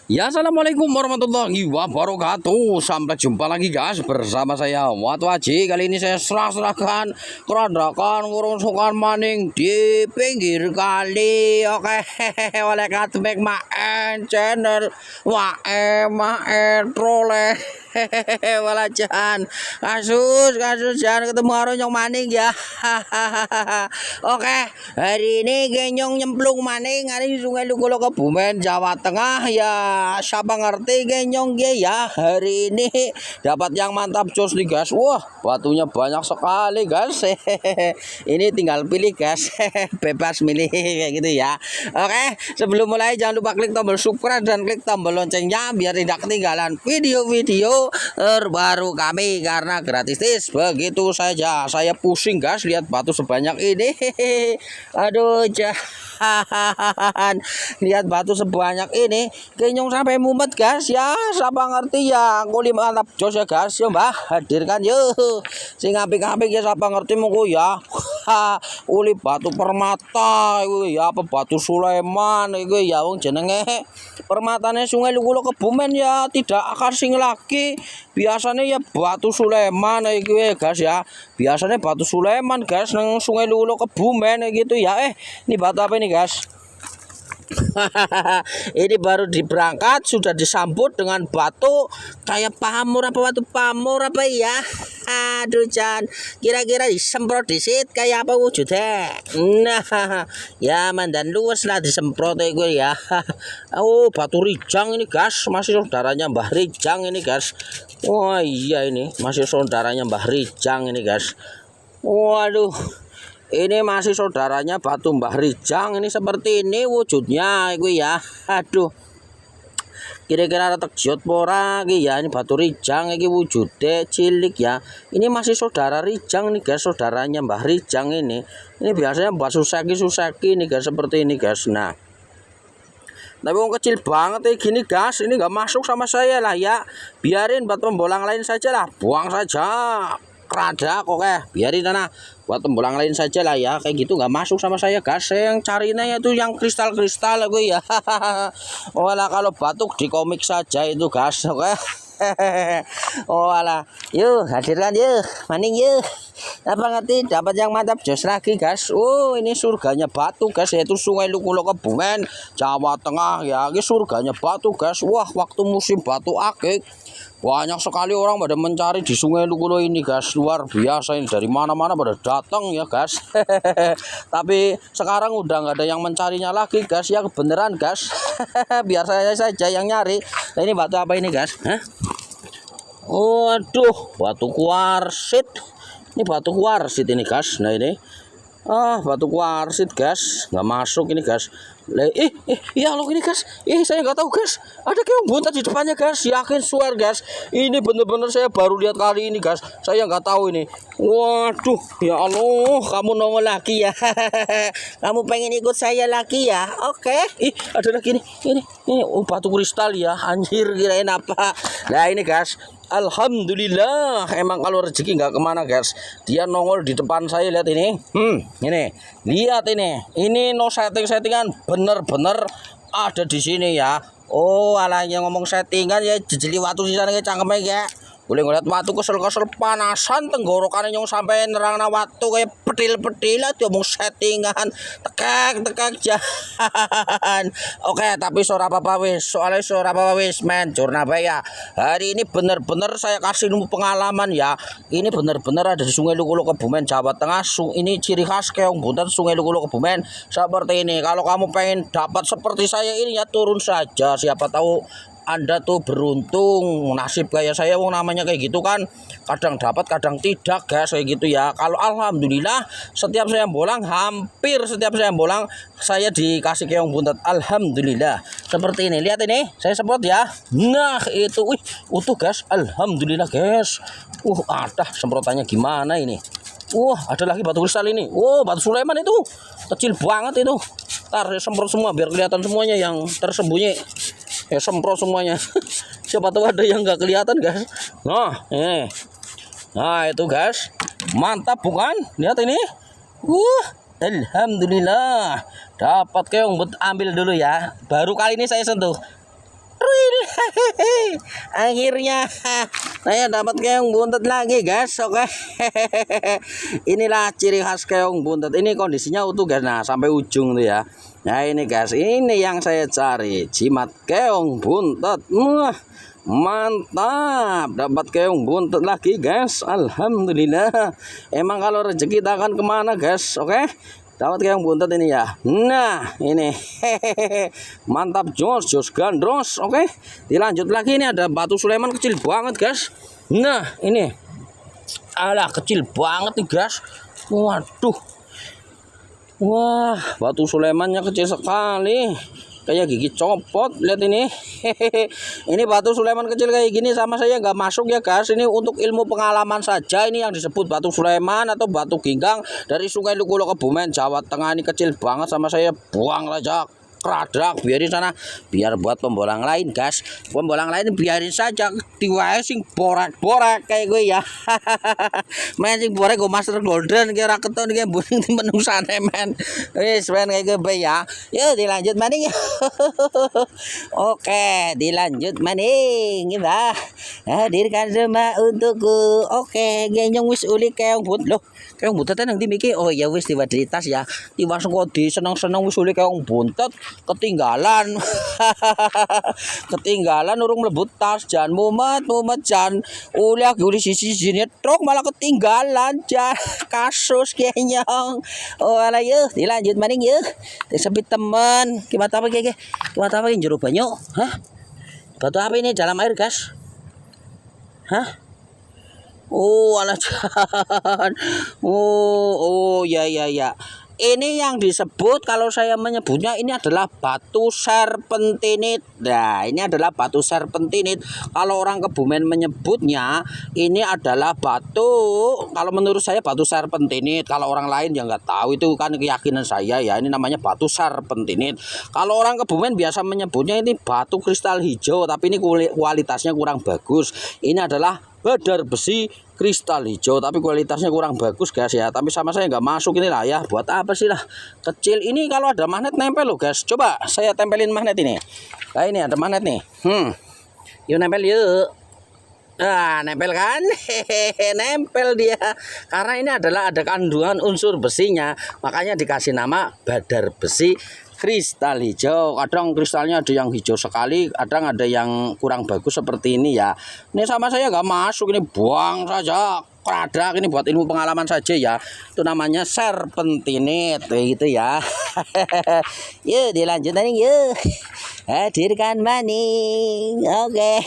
Ya, assalamualaikum warahmatullahi wabarakatuh. Sampai jumpa lagi guys bersama saya Wat Waji. Kali ini saya serah-serahkan kerandakan ngurungsukan maning di pinggir kali. Oke, oleh Katmek Maen channel Mae trole. Walajan kasus jangan ketemu orang yang maning ya. Oke, hari ini genyong nyemplung maning hari Sungai Lugolo Kebumen Jawa Tengah ya. Siapa ngerti genyong ya, hari ini dapat yang mantap jos nih guys. Wah, batunya banyak sekali guys. Ini tinggal pilih guys. Bebas milih kayak gitu ya. Oke, sebelum mulai jangan lupa klik tombol subscribe dan klik tombol loncengnya biar tidak ketinggalan video-video terbaru kami karena gratis. Begitu saja. Saya pusing guys lihat batu sebanyak ini. Aduh, jangan lihat batu sebanyak ini kenyong sampai mumet guys ya. Siapa ngerti ya kulit mantap jos ya guys ya mbah hadirkan yuk sing apik-apik ya. Siapa ngerti monggo ya. Uli batu permata itu ya apa batu Sulaiman itu ya wong jenenge permatane Sungai Lugolo Kebumen ya tidak asing lagi. Biasanya ya batu Sulaiman itu ya guys ya. Biasanya batu Sulaiman guys nang Sungai Lugolo Kebumen gitu ya. Ini batu apa ini guys? Ini baru diberangkat sudah disambut dengan batu kayak pamor apa batu pamor apa ya. Aduh Chan, kira-kira disemprot disit kayak apa wujudnya. Nah ya mandan luas lah disemprot itu ya. Oh batu Rijang ini guys, masih saudaranya Mbah Rijang ini guys. Wah iya ini masih saudaranya Mbah Rijang ini guys. Waduh, ini masih saudaranya batu Mbah Rijang ini seperti ini wujudnya itu ya. Aduh, kira-kira retek jiot pora ya. Ini batu Rijang ini wujudnya cilik ya. Ini masih saudara Rijang nih guys, saudaranya Mbah Rijang ini. Ini biasanya buat susaki nih guys seperti ini guys. Nah, tapi wong kecil banget gini guys, ini nggak masuk sama saya lah ya. Biarin buat pembolang lain saja lah, buang saja kerada kok biarin sana buat tembolang lain saja lah ya. Kayak gitu nggak masuk sama saya guys. Saya yang carinya itu yang kristal-kristal gue ya. Walah kalau batuk di komik saja itu guys. Oke. Walah yuk hadirkan yuk maning yuk. Apa ngerti dapat yang mantap jos lagi guys. Oh ini surganya batu guys, yaitu Sungai Lugolo Kebumen Jawa Tengah ya. Ini surganya batu guys. Wah waktu musim batu akik banyak sekali orang pada mencari di Sungai Lugolo ini guys. Luar biasa ini, dari mana-mana pada datang ya guys. Tapi sekarang udah nggak ada yang mencarinya lagi guys ya, kebenaran guys. Biar saya saja yang nyari. Nah, ini batu apa ini guys? Hah? Waduh, batu kuarsit. Ini batu kuarsit ini guys. Nah ini batu kuarsit guys, nggak masuk ini guys. Ya Allah ini guys, saya nggak tahu guys, ada keong buntat di depannya guys. Yakin swear guys, ini bener-bener saya baru lihat kali ini guys. Saya nggak tahu ini. Waduh, ya Allah, kamu nongol lagi ya. Kamu pengen ikut saya lagi ya? Oke. Ada lagi nih, ini batu kristal ya. Anjir, kirain apa? Nah ini guys, alhamdulillah, emang kalau rezeki nggak kemana guys, dia nongol di depan saya. Lihat ini, ini lihat ini no settingan, bener-bener ada di sini ya. Oh alah yang ngomong settingan ya jejeli waktu di sana cangkemnya ya. Boleh ngeliat waktu kesel-kesel panasan tenggorokan yang sampai nerang waktu kayak petil-petil lah dia mau settingan tekek jahan. Oke tapi suara apa wis, soalnya suara apa wis men curna ya. Hari ini bener-bener saya kasih pengalaman ya. Ini bener-bener ada di Sungai Lugolo Kebumen Jawa Tengah. Ini ciri khas keong buntat Sungai Lugolo Kebumen seperti ini. Kalau kamu pengen dapat seperti saya ini ya turun saja, siapa tahu Anda tuh beruntung, nasib kayak saya wong namanya kayak gitu kan, kadang dapat kadang tidak guys kayak gitu ya. Kalau alhamdulillah setiap saya bolang, hampir setiap saya bolang saya dikasih keong buntat, alhamdulillah seperti ini. Lihat ini saya semprot ya. Nah itu utuh guys, alhamdulillah guys. Ada semprotannya gimana ini. Ada lagi batu kristal ini. Batu Sulaiman itu kecil banget itu. Ntar semprot semua biar kelihatan semuanya yang tersembunyi. Ya semprot semuanya. Siapa tahu ada yang nggak kelihatan guys. Nah itu guys, mantap bukan? Lihat ini. Alhamdulillah dapat keong. Ambil dulu ya, baru kali ini saya sentuh. Ruil. Akhirnya saya dapat keong buntet lagi guys. Oke. Inilah ciri khas keong buntet. Ini kondisinya utuh guys. Nah sampai ujung tuh ya. Nah ini guys, ini yang saya cari, jimat keong buntet. Wah, mantap, dapat keong buntet lagi guys. Alhamdulillah. Emang kalau rezeki kita akan kemana guys? Oke, dapat keong buntet ini ya. Nah ini mantap, jos gandros. Oke, dilanjut lagi. Ini ada batu Sulaiman kecil banget guys. Nah ini alah kecil banget nih guys. Waduh, wah, batu Sulaimannya kecil sekali, kayak gigi copot. Lihat ini. Ini batu Sulaiman kecil kayak gini sama saya nggak masuk ya guys. Ini untuk ilmu pengalaman saja. Ini yang disebut batu Sulaiman atau batu ginggang dari Sungai Lukulo Kebumen, Jawa Tengah. Ini kecil banget sama saya, buang aja. Keradak biarin sana, biar buat pembolang lain guys. Pembolang lain biarin saja, diwae sing borak-borak kayak gue ya. Main sing borak gue master golden kira keton kayak buning menungsane men. Wis men kayak gue ya. Yuk dilanjut maning. Oke, dilanjut maning ya. Hadirkan semua untukku. Oke, genyong wis uli keong but loh. Keong buntet nang dimiki. Oh ya wis diwadilitas ya. Tiwas kodi seneng-seneng wis uli keong buntet. Ketinggalan. Ketinggalan urung mlebu tas jan mumet jan ulah uli sisi-sisine truk malah ketinggalan jan kasus kenyong. Oh ala yuk dilanjut maning yuk. Disebut temen gimana apa kayak gimana apa yang jero banyu. Hah, batu apa ini dalam air guys? Hah? Oh ala jan. Oh ya ya ya. Ini yang disebut, kalau saya menyebutnya ini adalah batu serpentinit. Nah ini adalah batu serpentinit. Kalau orang Kebumen menyebutnya ini adalah batu, kalau menurut saya batu serpentinit. Kalau orang lain yang nggak tahu, itu kan keyakinan saya ya. Ini namanya batu serpentinit. Kalau orang Kebumen biasa menyebutnya ini batu kristal hijau, tapi ini kualitasnya kurang bagus. Ini adalah badar besi kristal hijau, tapi kualitasnya kurang bagus guys ya. Tapi sama saya nggak masuk ini lah ya. Buat apa sih lah? Kecil ini kalau ada magnet nempel loh guys. Coba saya tempelin magnet ini. Nah ini ada magnet nih. Yuk nempel yuk. Nah nempel kan. Nempel dia. Karena ini adalah ada kandungan unsur besinya, makanya dikasih nama badar besi kristal hijau. Kadang kristalnya ada yang hijau sekali, kadang ada yang kurang bagus seperti ini ya. Ini sama saya nggak masuk, ini buang saja. Keradak, ini buat ilmu pengalaman saja ya. Itu namanya serpentinit gitu ya. Yuk dilanjut nih yuk. Hadirkan maning. Oke.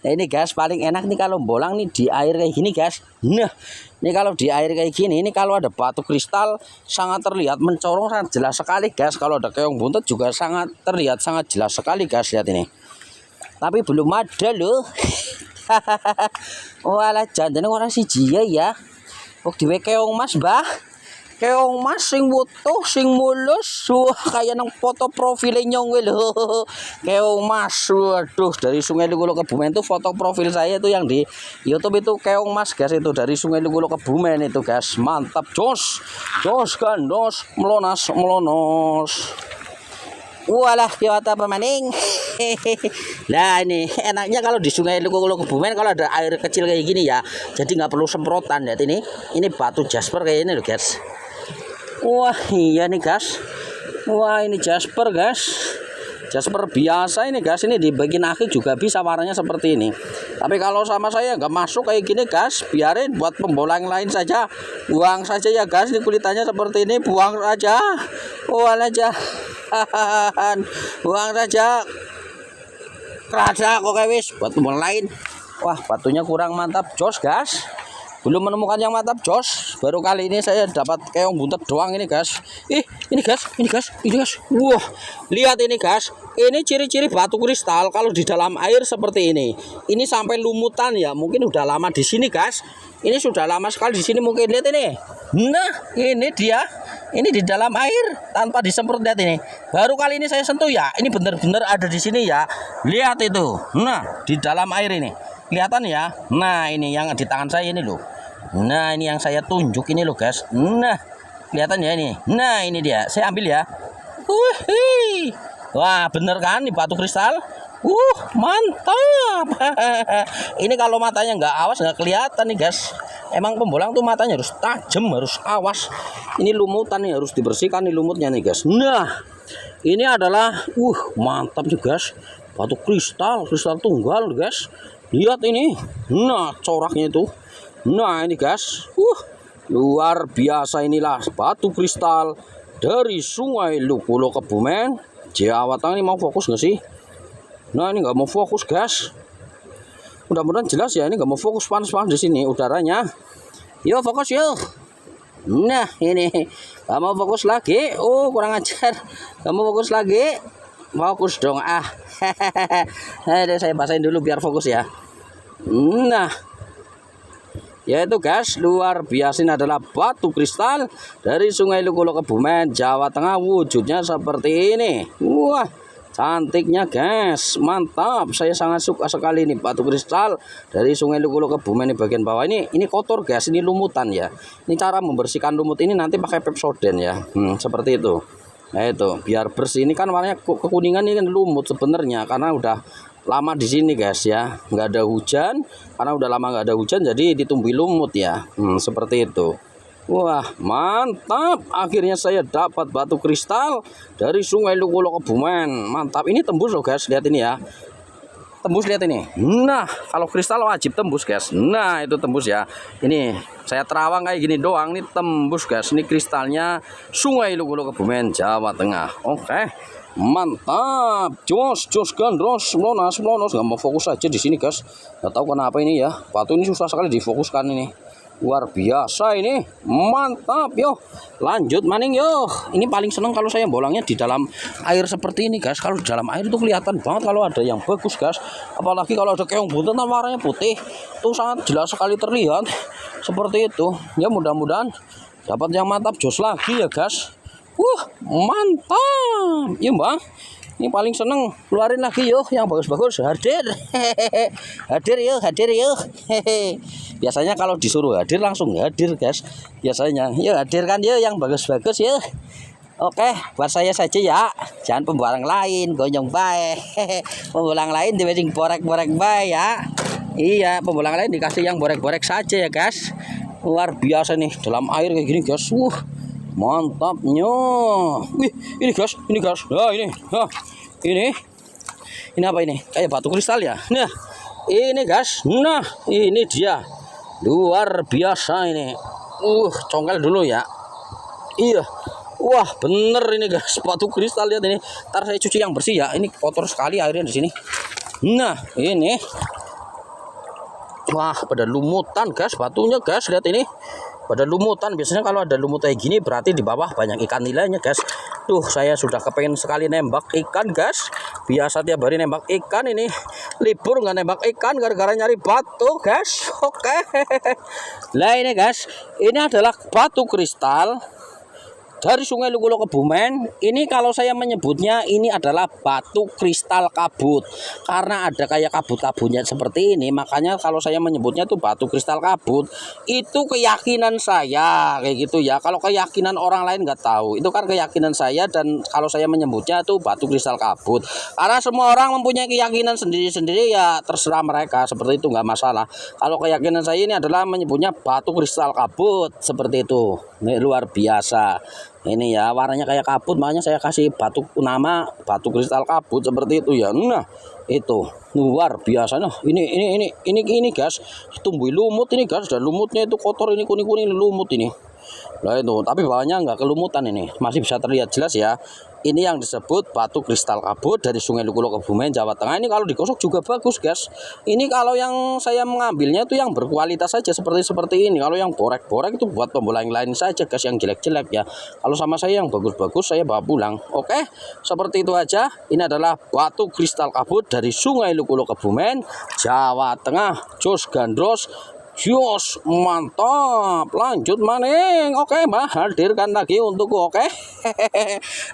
Nah ini guys, paling enak nih kalau bolang nih di air kayak gini guys. Nah ini kalau di air kayak gini, ini kalau ada batu kristal sangat terlihat mencorong, sangat jelas sekali guys. Kalau ada keong buntet juga sangat terlihat, sangat jelas sekali guys. Lihat ini. Tapi belum ada loh. Walah jandane orang siji ya. Kok diwe keong mas bah. Keong mas sing wutuh sing mulus. Wah kayak nang foto profilnya nyong lho. Keong mas. Waduh, dari Sungai Lukulo Kebumen itu foto profil saya itu yang di YouTube itu keong mas guys, itu dari Sungai Lukulo Kebumen itu guys. Mantap jos. Jos gandos melonas melonos. Walah kiwata apa maning. Nah ini enaknya kalau di Sungai Lukulo Kebumen kalau ada air kecil kayak gini ya, jadi nggak perlu semprotan. Lihat ini batu jasper kayak ini loh guys. Wah iya nih guys. Wah ini jasper guys. Jasper biasa ini guys. Ini di bagian akhir juga bisa warnanya seperti ini. Tapi kalau sama saya nggak masuk kayak gini guys. Biarin buat pembolang lain saja. Buang saja ya guys. Ini kulitannya seperti ini. Buang aja. Buang aja. Buang saja. Kerada kok wis buat pembolang lain. Wah batunya kurang mantap jos guys. Belum menemukan yang mantap jos. Baru kali ini saya dapat keong buntet doang ini guys. Ini guys. Wah, lihat ini guys. Ini ciri-ciri batu kristal kalau di dalam air seperti ini. Ini sampai lumutan ya. Mungkin udah lama di sini guys. Ini sudah lama sekali di sini mungkin. Lihat ini. Nah, ini dia. Ini di dalam air tanpa disemprot. Lihat ini. Baru kali ini saya sentuh ya. Ini benar-benar ada di sini ya. Lihat itu. Nah, di dalam air ini. Kelihatan ya. Nah ini yang di tangan saya ini loh. Nah ini yang saya tunjuk ini loh guys. Nah kelihatan ya ini. Nah ini dia. Saya ambil ya. Wah, bener kan nih batu kristal? Mantap. Ini kalau matanya nggak awas nggak kelihatan nih guys. Emang pembolang tuh matanya harus tajam, harus awas. Ini lumutan nih harus dibersihkan nih lumutnya nih guys. Nah, ini adalah mantap nih guys. Batu kristal tunggal guys. Lihat ini. Nah, coraknya itu. Nah, ini guys. Luar biasa, inilah batu kristal dari Sungai Lukulo Kebumen, Jawa Tengah. Ini mau fokus nggak sih? Nah, ini nggak mau fokus guys. Mudah-mudahan jelas ya. Ini nggak mau fokus, panas-panas di sini udaranya. Yo fokus yuk. Nah, ini nggak mau fokus lagi. Kurang ajar. Nggak mau fokus lagi. Fokus dong. Saya basahin dulu biar fokus ya. Nah, yaitu guys, luar biasa, ini adalah batu kristal dari Sungai Lukulo Kebumen, Jawa Tengah. Wujudnya seperti ini. Wah, cantiknya guys, mantap. Saya sangat suka sekali nih batu kristal dari Sungai Lukulo Kebumen. Ini bagian bawah ini kotor guys, ini lumutan ya. Ini cara membersihkan lumut ini nanti pakai Pepsodent ya. Seperti itu. Nah, itu biar bersih. Ini kan warnanya kekuningan, ini kan lumut sebenarnya karena udah lama di sini guys ya, nggak ada hujan. Karena udah lama nggak ada hujan jadi ditumbuhi lumut ya. Seperti itu. Wah, mantap. Akhirnya saya dapat batu kristal dari Sungai Lukulo Kebumen. Mantap. Ini tembus loh guys, lihat ini ya. Tembus, lihat ini. Nah, kalau kristal wajib tembus guys. Nah, itu tembus ya. Ini saya terawang kayak gini doang, ini tembus guys. Ini kristalnya Sungai Lukulo Kebumen, Jawa Tengah. Oke. Mantap, jos gandros, melonas, nggak mau fokus aja di sini guys. Nggak tahu kenapa ini ya, batu ini susah sekali difokuskan ini. Luar biasa ini, mantap yo. Lanjut maning yo. Ini paling seneng kalau saya bolangnya di dalam air seperti ini guys. Kalau di dalam air itu kelihatan banget kalau ada yang bagus guys. Apalagi kalau ada keong buntetan warnanya putih, itu sangat jelas sekali terlihat. Seperti itu. Ya mudah-mudahan dapat yang mantap jos lagi ya guys. Mantap. Ya bang, ini paling seneng keluarin lagi yuk yang bagus-bagus. Hadir. Hadir yuk. Biasanya kalau disuruh hadir langsung hadir guys. Biasanya yuk hadir kan yuk yang bagus-bagus yuk. Oke, buat saya saja ya. Jangan pembolang lain, gonyong bae. Pembolang lain dibanding borek-borek bae ya. Iya, pembolang lain dikasih yang borek-borek saja ya guys. Luar biasa nih dalam air kayak gini guys. Mantapnya. Ini guys. Nah, ini apa ini? Kayak batu kristal ya. Nah, ini guys. Nah, ini dia. Luar biasa ini. Congkel dulu ya. Iya. Wah, bener ini guys, batu kristal, lihat ini. Ntar saya cuci yang bersih ya. Ini kotor sekali airnya di sini. Nah, ini. Wah, pada lumutan guys batunya guys, lihat ini. Pada lumutan, biasanya kalau ada lumut kayak gini berarti di bawah banyak ikan nilainya guys. Saya sudah kepengen sekali nembak ikan guys. Biasa tiap hari nembak ikan, ini libur nggak nembak ikan gara-gara nyari batu guys. Oke. Nah ini guys, ini adalah batu kristal dari Sungai Lukulo Kebumen. Ini kalau saya menyebutnya ini adalah batu kristal kabut. Karena ada kayak kabut-kabutnya seperti ini, makanya kalau saya menyebutnya itu batu kristal kabut. Itu keyakinan saya kayak gitu ya. Kalau keyakinan orang lain nggak tahu. Itu kan keyakinan saya, dan kalau saya menyebutnya itu batu kristal kabut. Karena semua orang mempunyai keyakinan sendiri-sendiri ya, terserah mereka, seperti itu nggak masalah. Kalau keyakinan saya ini adalah menyebutnya batu kristal kabut seperti itu. Ini luar biasa. Ini ya warnanya kayak kabut, makanya saya kasih nama batu kristal kabut seperti itu ya. Nah, itu luar biasa. Nah, ini guys, tumbuh lumut ini guys, dan lumutnya itu kotor, ini kuning-kuning lumut ini. Nah itu, tapi bawahnya nggak kelumutan, ini masih bisa terlihat jelas ya. Ini yang disebut batu kristal kabut dari Sungai Lukulo Kebumen, Jawa Tengah. Ini kalau digosok juga bagus guys. Ini kalau yang saya mengambilnya itu yang berkualitas saja seperti ini. Kalau yang borek-borek itu buat pembola yang lain saja guys, yang jelek-jelek ya. Kalau sama saya yang bagus-bagus saya bawa pulang. Oke, seperti itu aja. Ini adalah batu kristal kabut dari Sungai Lukulo Kebumen, Jawa Tengah. Jos gandros. Yos, mantap. Lanjut maning. Oke, Mbak, hadirkan lagi untukku. Oke.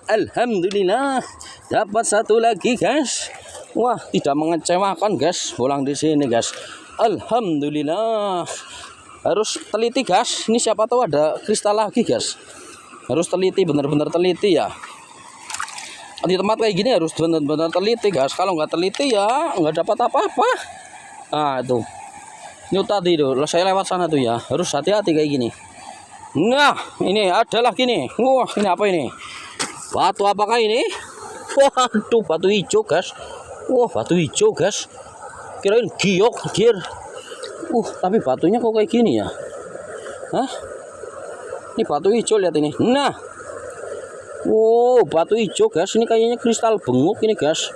Alhamdulillah dapat satu lagi guys. Wah, tidak mengecewakan guys, bolang di sini guys. Alhamdulillah. Harus teliti guys. Ini siapa tahu ada kristal lagi guys. Harus teliti, benar-benar teliti ya. Di tempat kayak gini harus benar-benar teliti guys. Kalau nggak teliti ya nggak dapat apa-apa. Nah itu, ini tadi tuh saya lewat sana tuh ya, harus hati-hati kayak gini. Nah ini ada lagi nih. Wah ini apa ini? Batu apakah ini? Waduh batu hijau guys. Wah batu hijau guys. Kirain giok anjir. Tapi batunya kok kayak gini ya? Hah? Ini batu hijau, lihat ini. Nah. Batu hijau guys. Ini kayaknya kristal benguk ini guys.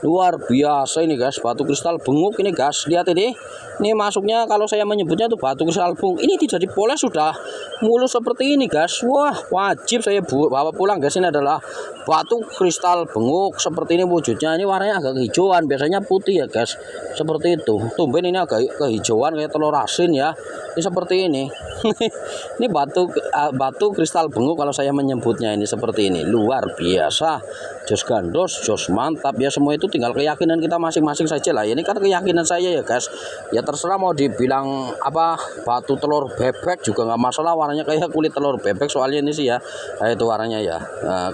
Luar biasa ini guys, batu kristal benguk ini guys. Lihat ini. Ini masuknya kalau saya menyebutnya itu batu kristal benguk. Ini tidak dipoles sudah mulus seperti ini guys. Wah, wajib saya bawa pulang guys. Ini adalah batu kristal benguk seperti ini wujudnya. Ini warnanya agak kehijauan, biasanya putih ya guys. Seperti itu. Tumben ini agak kehijauan kayak telur asin ya. Ini seperti ini. Ini batu kristal benguk kalau saya menyebutnya ini seperti ini. Luar biasa. Jos gandos, jos mantap ya, semua itu tinggal keyakinan kita masing-masing saja lah. Ini kan keyakinan saya ya guys. Ya terserah mau dibilang apa batu telur bebek juga nggak masalah, warnanya kayak kulit telur bebek soalnya ini sih ya. Nah, itu warnanya ya.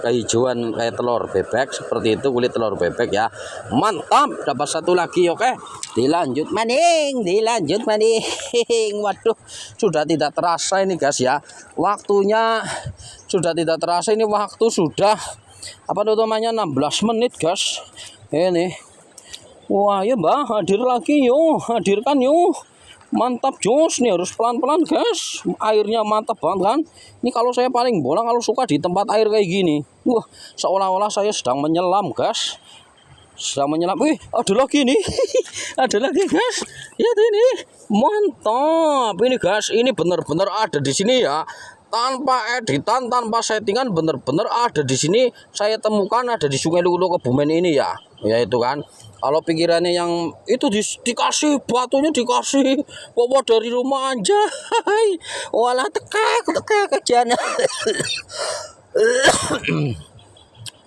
Kehijauan kayak telur bebek seperti itu, kulit telur bebek ya. Mantap, dapat satu lagi oke. Dilanjut maning. Waduh, sudah tidak terasa ini guys ya. Waktunya sudah tidak terasa, ini waktu sudah apa namanya 16 menit guys. Ini wah ya mbak, hadir lagi yuk, hadirkan yuk. Mantap jos, nih harus pelan-pelan guys. Airnya mantap banget kan. Ini kalau saya paling bolang kalau suka di tempat air kayak gini. Wah, seolah-olah saya sedang menyelam guys. Sedang menyelam. Wih, ada lagi nih. Ada lagi guys. Lihat ini. Mantap. Ini guys, ini benar-benar ada di sini ya. Tanpa editan, tanpa settingan, bener-bener ada di sini. Saya temukan ada di Sungai Lulo Kebumen ini ya. Ya itu kan. Kalau pikirannya yang itu dikasih batunya, dikasih bawa dari rumah aja. Walah tekak aja.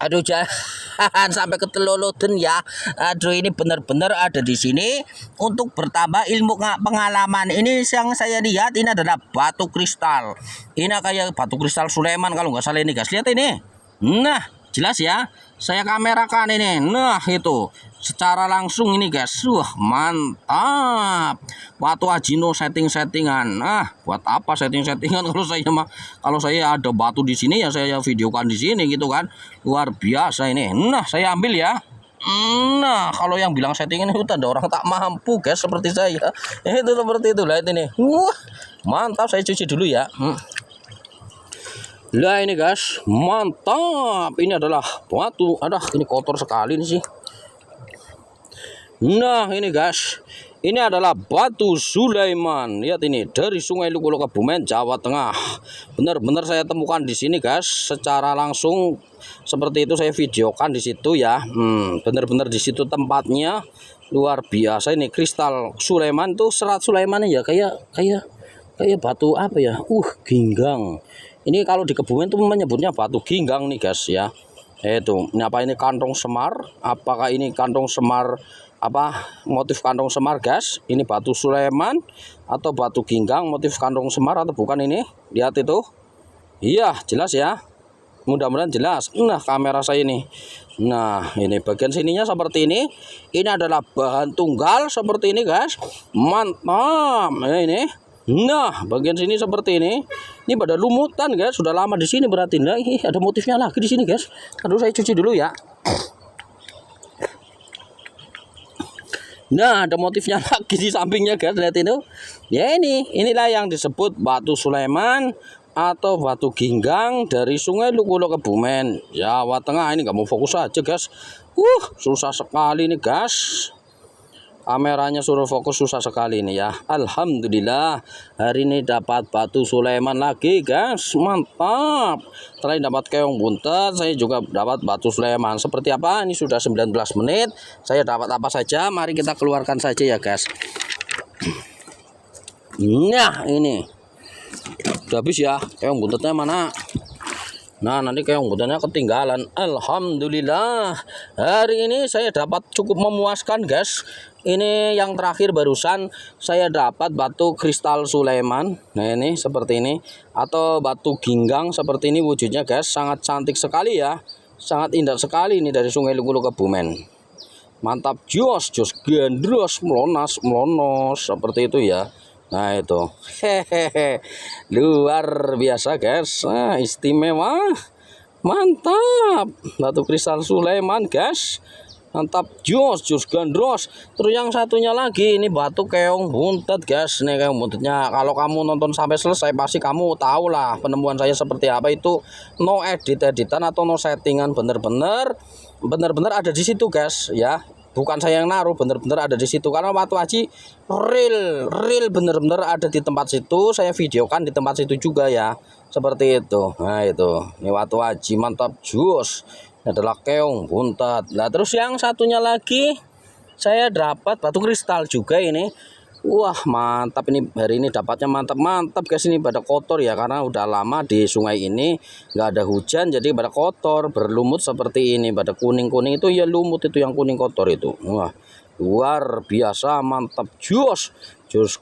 Aduh jangan sampai keteloloten ya. Aduh ini benar-benar ada di sini untuk bertambah ilmu pengalaman. Ini yang saya lihat ini adalah batu kristal. Ini kayak batu kristal Sulaiman kalau nggak salah ini guys. Lihat ini. Nah jelas ya. Saya kamerakan ini. Nah itu secara langsung ini guys. Wah mantap. Batu Ajino settingan. Nah buat apa settingan kalau saya ada batu di sini ya saya videokan di sini gitu kan. Luar biasa ini. Nah saya ambil ya. Nah kalau yang bilang settingan itu tanda orang tak mampu guys seperti saya. Itu seperti itu lihat ini. Wah mantap, saya cuci dulu ya. Lah ini guys, mantap. Ini adalah batu. Aduh, ini kotor sekali nih sih. Nah, ini guys. Ini adalah batu Sulaiman. Lihat ini dari Sungai Lulo Kebumen, Jawa Tengah. Benar-benar saya temukan di sini guys, secara langsung seperti itu saya videokan di situ ya. Benar-benar di situ tempatnya. Luar biasa ini kristal Sulaiman tuh, serat Sulaiman ya kayak batu apa ya? Ginggang. Ini kalau di Kebumen tuh menyebutnya batu ginggang nih guys ya. Itu, ini apa ini kantong semar? Apakah ini kantong semar apa motif kantong semar guys? Ini batu Sulaiman atau batu ginggang motif kantong semar atau bukan ini? Lihat itu. Iya, jelas ya. Mudah-mudahan jelas. Nah, kamera saya ini. Nah, ini bagian sininya seperti ini. Ini adalah bahan tunggal seperti ini guys. Mantap. Nah, ini. Nah, bagian sini seperti ini. Ini pada lumutan guys, sudah lama di sini berarti. Nah, ada motifnya lagi di sini guys. Aduh, saya cuci dulu ya. Nah, ada motifnya lagi di sampingnya guys, lihat itu. Ya inilah yang disebut batu Sulaiman atau batu ginggang dari Sungai Lulo Kebumen, Jawa Tengah. Ini nggak mau fokus aja guys. Susah sekali nih guys. Kameranya suruh fokus susah sekali ini ya. Alhamdulillah hari ini dapat batu Sulaiman lagi guys. Mantap. Selain dapat keong buntet, saya juga dapat batu Sulaiman. Seperti apa? Ini sudah 19 menit. Saya dapat apa saja? Mari kita keluarkan saja ya guys. Nah ini udah habis ya. Keong buntetnya mana? Nah nanti keong buntetnya ketinggalan. Alhamdulillah hari ini saya dapat cukup memuaskan guys. Ini yang terakhir barusan saya dapat batu kristal Sulaiman. Nah ini seperti ini. Atau batu ginggang seperti ini wujudnya guys. Sangat cantik sekali ya. Sangat indah sekali ini dari Sungai Lugu Kebumen. Mantap, jos gendros, melonos seperti itu ya. Nah itu, hehehe, luar biasa guys, nah, istimewa, mantap, batu kristal Sulaiman guys, mantap, jos gendros. Terus yang satunya lagi ini batu keong buntet guys. Nih keong buntetnya, kalau kamu nonton sampai selesai pasti kamu tahu lah penemuan saya seperti apa. Itu no editan atau no settingan, bener-bener ada di situ guys ya. Bukan saya yang naruh, bener-bener ada di situ. Karena Watu Aji real bener-bener ada di tempat situ. Saya videokan di tempat situ juga ya, seperti itu. Nah itu, ini Watu Aji mantap jus. Ini adalah keong buntat. Nah terus yang satunya lagi saya dapat batu kristal juga ini. Wah mantap, ini hari ini dapatnya mantap guys. Ini pada kotor ya, karena udah lama di sungai ini nggak ada hujan, jadi pada kotor berlumut seperti ini. Pada kuning itu ya lumut, itu yang kuning kotor itu. Wah luar biasa mantap, jos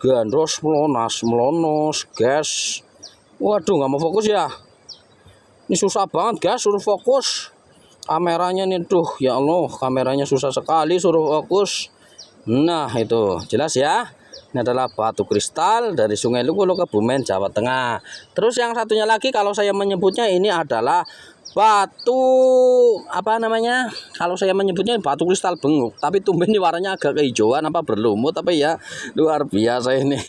gandros, melonos guys. Waduh nggak mau fokus ya, ini susah banget guys suruh fokus kameranya nih. Tuh ya Allah, kameranya susah sekali suruh fokus. Nah itu jelas ya. Ini adalah batu kristal dari Sungai Lugu Kebumen, Jawa Tengah. Terus yang satunya lagi kalau saya menyebutnya ini adalah batu apa namanya? Kalau saya menyebutnya batu kristal benguk, tapi tumben ini warnanya agak kehijauan apa berlumut apa ya. Luar biasa ini.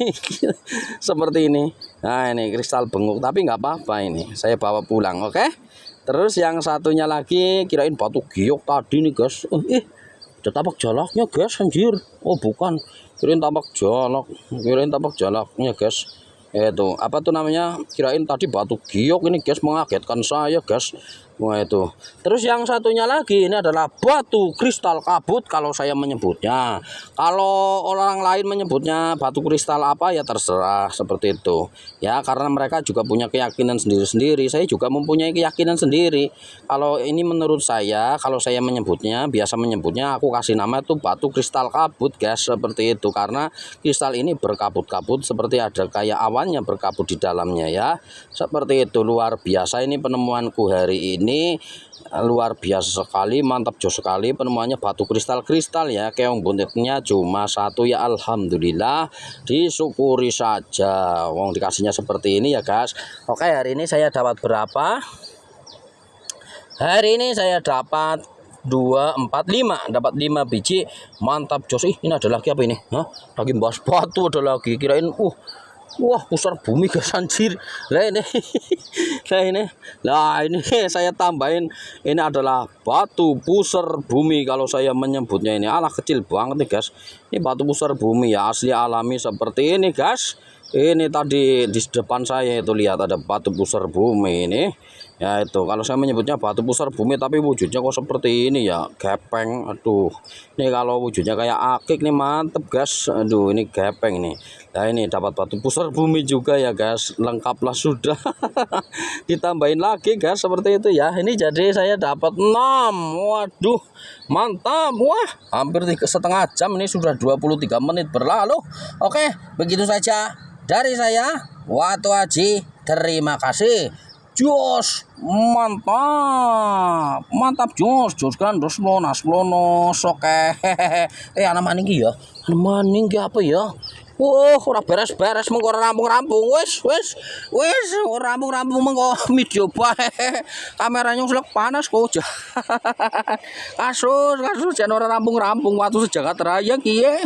Seperti ini. Nah, ini kristal benguk, tapi nggak apa-apa ini. Saya bawa pulang, oke? Terus yang satunya lagi kirain batu giok tadi nih, guys. Ada tapak jalaknya guys, anjir. Oh bukan, kirain tapak jalaknya guys. Itu apa tuh namanya, kirain tadi batu giok ini guys, mengagetkan saya guys. Wah itu. Terus yang satunya lagi ini adalah batu kristal kabut kalau saya menyebutnya. Kalau orang lain menyebutnya batu kristal apa ya terserah, seperti itu. Ya karena mereka juga punya keyakinan sendiri-sendiri. Saya juga mempunyai keyakinan sendiri. Kalau ini menurut saya, kalau saya menyebutnya, biasa menyebutnya aku kasih nama itu batu kristal kabut guys, seperti itu. Karena kristal ini berkabut-kabut seperti ada kayak awannya berkabut di dalamnya ya. Seperti itu, luar biasa ini penemuanku hari ini. Luar biasa sekali, mantap jos sekali penemuannya batu kristal ya. Keong buntutnya cuma satu ya, alhamdulillah, disyukuri saja. Wong dikasihnya seperti ini ya guys. Oke, hari ini saya dapat berapa? Hari ini saya dapat 2, 4, 5, dapat 5 biji, mantap jos. Ini ada lagi apa ini? Hah? Lagi bahas batu ada lagi, kirain wah pusar bumi guys, anjir. Nah ini saya tambahin, ini adalah batu pusar bumi kalau saya menyebutnya ini. Alah kecil banget nih guys. Ini batu pusar bumi ya, asli alami seperti ini guys. Ini tadi di depan saya itu lihat ada batu pusar bumi ini. Ya itu kalau saya menyebutnya batu pusar bumi, tapi wujudnya kok seperti ini ya, gepeng. Aduh, ini kalau wujudnya kayak akik nih, mantep guys. Aduh ini gepeng nih. Nah ini dapat batu pusar bumi juga ya guys, lengkaplah sudah. Ditambahin lagi guys seperti itu ya. Ini jadi saya dapat 6. Waduh mantap. Wah hampir 1,5 jam, ini sudah 23 menit berlalu. Oke begitu saja dari saya, Watu Aji. Terima kasih. Jos mantap jos kan terus melonos. Oke. Anak maning ya, apa ya? Ora beres mengko rampung-rampung. Wis ora rampung-rampung mengko video bae. Kameranya wis panas kok. Kasus jan ora rampung-rampung, watu sejagat raya kiye.